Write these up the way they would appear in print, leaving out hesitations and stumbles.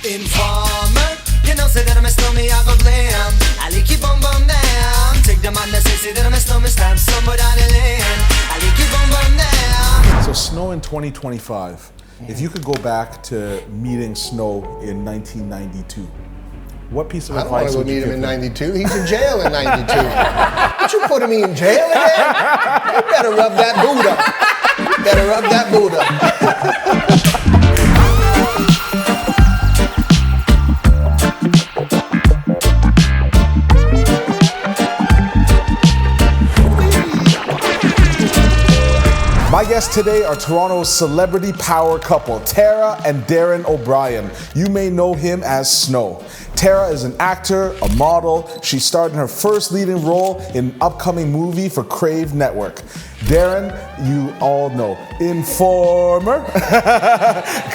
Informer, you know, say that I'm a snowman, I go blam. I like keep on down. Take the man that say that I'm a snowman, stamp somewhere down the lane. I like keep on down. So Snow in 2025, if you could go back to meeting Snow in 1992, what piece of advice would you give him? I don't want to go meet him in 92. He's in jail in 92. What you putting me in jail again? You better rub that Buddha. You better rub that Buddha. My guests today are Toronto's celebrity power couple, Tara and Darren O'Brien. You may know him as Snow. Tara is an actor, a model. She starred in her first leading role in an upcoming movie for Crave Network. Darren, you all know. Informer.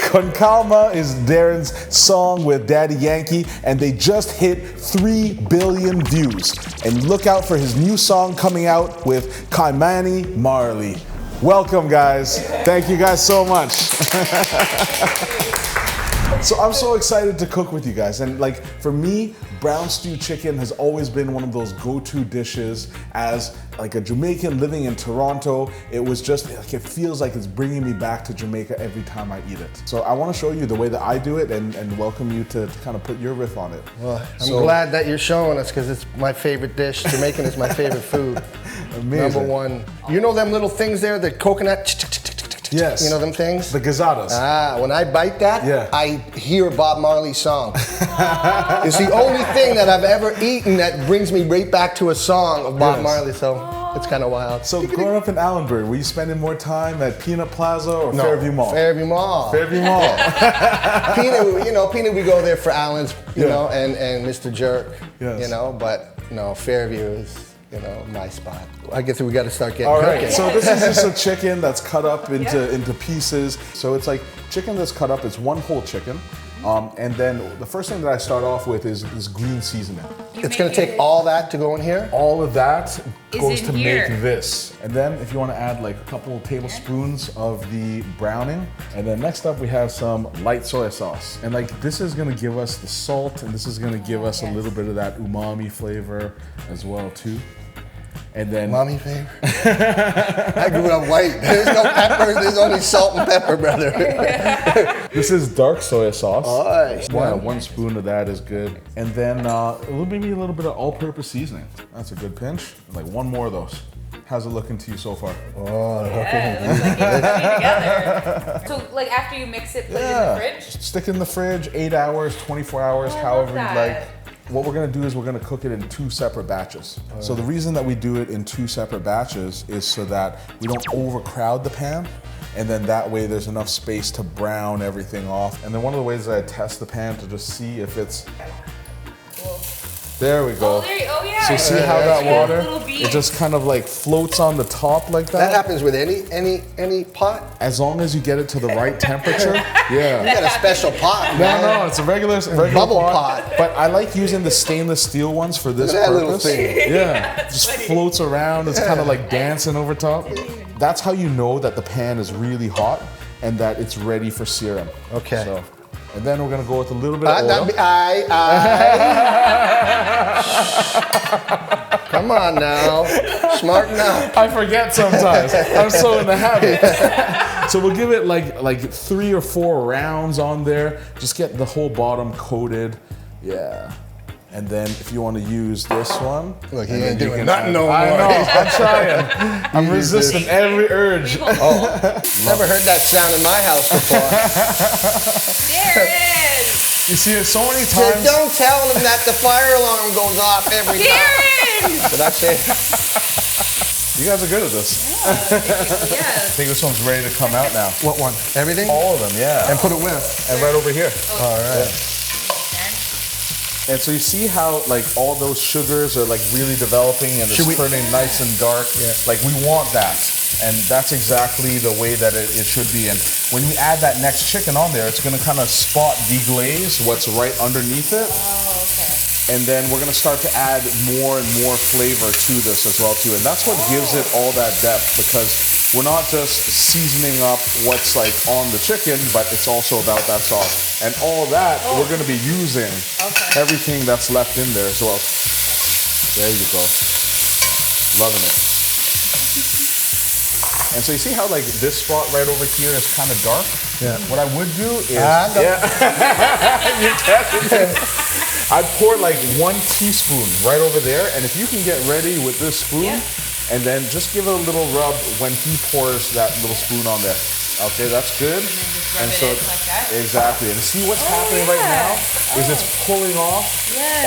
Con Calma is Darren's song with Daddy Yankee, and they just hit 3 billion views. And look out for his new song coming out with Kaimani Marley. Welcome, guys. Thank you guys so much. So I'm so excited to cook with you guys. And like for me, brown stew chicken has always been one of those go-to dishes. As like a Jamaican living in Toronto, it was just like, it feels like it's bringing me back to Jamaica every time I eat it. So I want to show you the way that I do it and welcome you to kind of put your riff on it. Well, I'm glad that you're showing us because it's my favorite dish. Jamaican is my favorite food. Amazing. #1. You know them little things there, the coconut? Yes. You know them things? The gazadas. When I bite that, yeah. I hear Bob Marley's song. It's the only thing that I've ever eaten that brings me right back to a song of Bob Marley, so it's kind of wild. So growing up in Allenbury, were you spending more time at Peanut Plaza or Fairview Mall? Fairview Mall. Fairview Mall. Peanut, we go there for Allen's, you know, and Mr. Jerk, yes. you know, but no, Fairview is, you know, my spot. I guess we got to start getting All right, cooking. so this is just a chicken that's cut up into pieces. So it's like chicken that's cut up, it's one whole chicken. And then the first thing that I start off with is this green seasoning. It's gonna take all that to go in here? All of that goes to here. make this. And then if you want to add like a couple tablespoons of the browning. And then next up we have some light soy sauce. And like this is gonna give us the salt, and this is gonna give us a little bit of that umami flavor as well too. And then Mommy flavor. I grew up white. There's no pepper. There's only salt and pepper, brother. this is dark soy sauce. Nice. Yeah, 1 spoon of that is good. And then maybe a little bit of all-purpose seasoning. That's a good pinch. Like 1 more of those. How's it looking to you so far? Oh, yeah, it looks like it's coming together. So like after you mix it, put it in the fridge? Stick it in the fridge, 8 hours, 24 hours, however you'd like. What we're gonna do is we're gonna cook it in 2 separate batches. So the reason that we do it in 2 separate batches is so that we don't overcrowd the pan, and then that way there's enough space to brown everything off. And then one of the ways that I test the pan to just see if it's, there we go. Oh yeah. So you see how that water, it just kind of like floats on the top like that? That happens with any pot? As long as you get it to the right temperature, yeah. You got a special pot, man. No, it's a regular bubble pot. But I like using the stainless steel ones for this purpose. Little thing. Yeah, it just floats around. It's kind of like dancing over top. That's how you know that the pan is really hot and that it's ready for searing. Okay. So, and then we're gonna go with a little bit of oil. Come on now, smarten up. I forget sometimes. I'm so in the habit. So we'll give it like 3 or 4 rounds on there. Just get the whole bottom coated. Yeah. And then if you want to use this one. Look, he ain't doing nothing no more. I know, I'm trying. I'm resisting every urge. Never heard that sound in my house before. There it is. You see it so many times. Don't tell him that the fire alarm goes off every time. Darren! So that's it. You guys are good at this. Yeah. I think this one's ready to come out now. What one? Everything? All of them, yeah. And put it where? And right over here. All right. Yeah. And so you see how like all those sugars are like really developing and it's turning nice and dark. Yeah. Like we want that. And that's exactly the way that it should be. And when you add that next chicken on there, it's gonna kind of spot deglaze what's right underneath it. Oh, okay. And then we're gonna start to add more and more flavor to this as well too. And that's what gives it all that depth, because we're not just seasoning up what's like on the chicken, but it's also about that sauce. And all that, we're gonna be using everything that's left in there as well. There you go. Loving it. And so you see how like this spot right over here is kind of dark? Yeah. What I would do is, you catch it. I'd pour like 1 teaspoon right over there, and if you can get ready with this spoon, and then just give it a little rub when he pours that little spoon on there. Okay, that's good. And then just rub it in like that? Exactly. And see what's happening right now is it's pulling off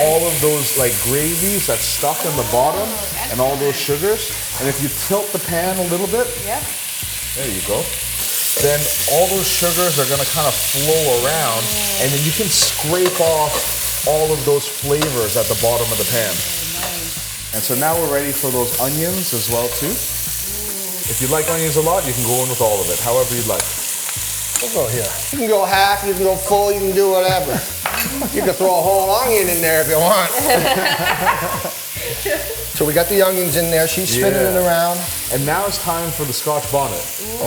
all of those like gravies that's stuck in the bottom and all those sugars. And if you tilt the pan a little bit, there you go. Then all those sugars are gonna kind of flow around, and then you can scrape off all of those flavors at the bottom of the pan. And so now we're ready for those onions as well too. If you like onions a lot, you can go in with all of it, however you'd like. We'll go here. You can go half, you can go full, you can do whatever. You can throw a whole onion in there if you want. So we got the onions in there, she's spinning it around. And now it's time for the Scotch bonnet.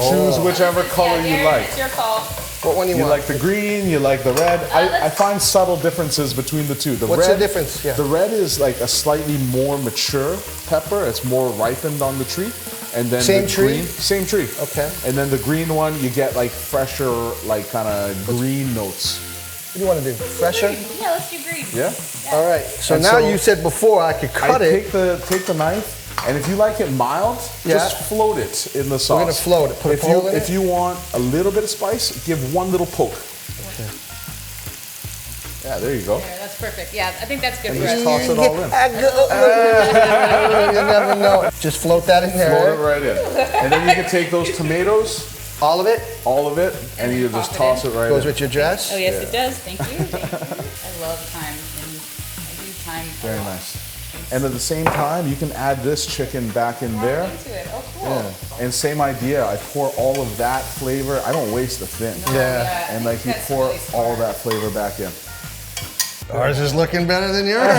Choose whichever color you like. It's your call. What one do you You want? like the green, you like the red. I find subtle differences between the two. What's the difference? Yeah. The red is like a slightly more mature pepper. It's more ripened on the tree. And then Same the tree? green, same tree. Okay. And then the green one, you get like fresher, like kind of green notes. What do you want to do? Fresher? Yeah, let's do green. Yeah. All right. So And now so you said before I could cut it. Take the knife, and if you like it mild, just float it in the sauce. We're gonna float it. Put a pole in If you want a little bit of spice, give 1 little poke. Okay. Yeah, there you go. There, that's perfect. Yeah, I think that's good And for just us. toss it all in. You never know. Just float that in there. Float it right in. And then you can take those tomatoes, All of it all of it, and you just toss it right goes in. with your dress. Oh yes, it does. Thank you. Thank you. I love thyme, and I do thyme. Very nice. And at the same time, you can add this chicken back in there. Into it. Oh, cool. Yeah. And same idea, I pour all of that flavor. I don't waste a thing. Yeah. And like you That's pour really smart. all that flavor back in. Ours is looking better than yours.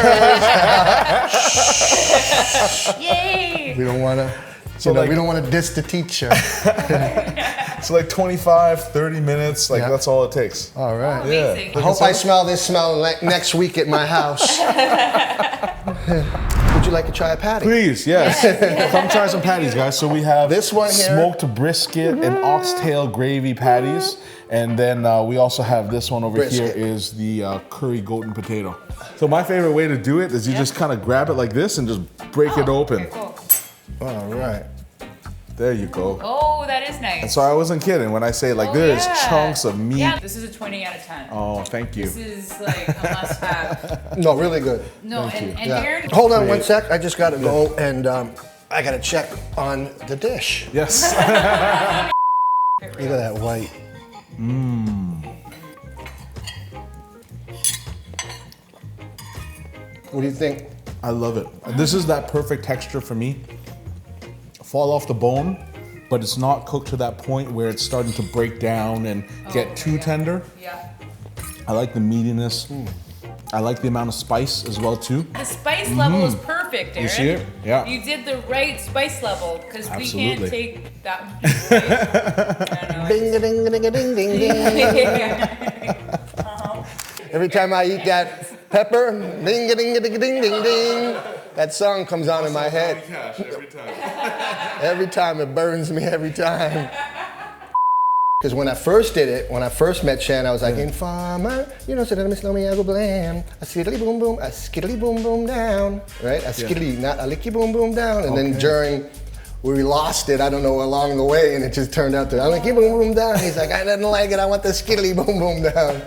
Yay! We don't want to. So like- we don't want to diss the teacher. So like 25, 30 minutes, like that's all it takes. All right. Amazing. I hope I smell this smell next week at my house. Would you like to try a patty? Please, yes. Come try some patties, guys. So we have This one here. smoked brisket and oxtail gravy patties. And then we also have this one over Brisket. here is the curry goat and potato. So my favorite way to do it is you just kind of grab it like this and just break it open. Very cool. All right. There you go. Oh, that is nice. And so I wasn't kidding when I say like there's chunks of meat. Yeah, this is a 20 out of 10. Oh, thank you. This is like a must-have. No, really good. No, Thank and Yeah. Darren. Hold on one sec. I just got to go and I got to check on the dish. Yes. Look at that white. What do you think? I love it. This is that perfect texture for me. Fall off the bone, but it's not cooked to that point where it's starting to break down and get too tender. Yeah. I like the meatiness. I like the amount of spice as well too. The spice level is perfect, Darren. You see it? Yeah. You did the right spice level because we can't Absolutely. take that much spice. I don't know. Ding, ding, ding, ding, ding, ding. Every time I eat that pepper, ding, ding, ding, ding, ding, ding. That song comes on in my head. Every time it burns me every time. Because when I first did it, when I first met Shan, I was like, Informer, you know, so that Miss Lomi, I go blam. A skiddly boom boom, a skiddly boom boom down. Right? A skiddly, not a licky boom boom down. And then during, we lost it, I don't know, along the way, and it just turned out to, a licky boom boom down. He's like, I didn't like it, I want the skiddly boom boom down.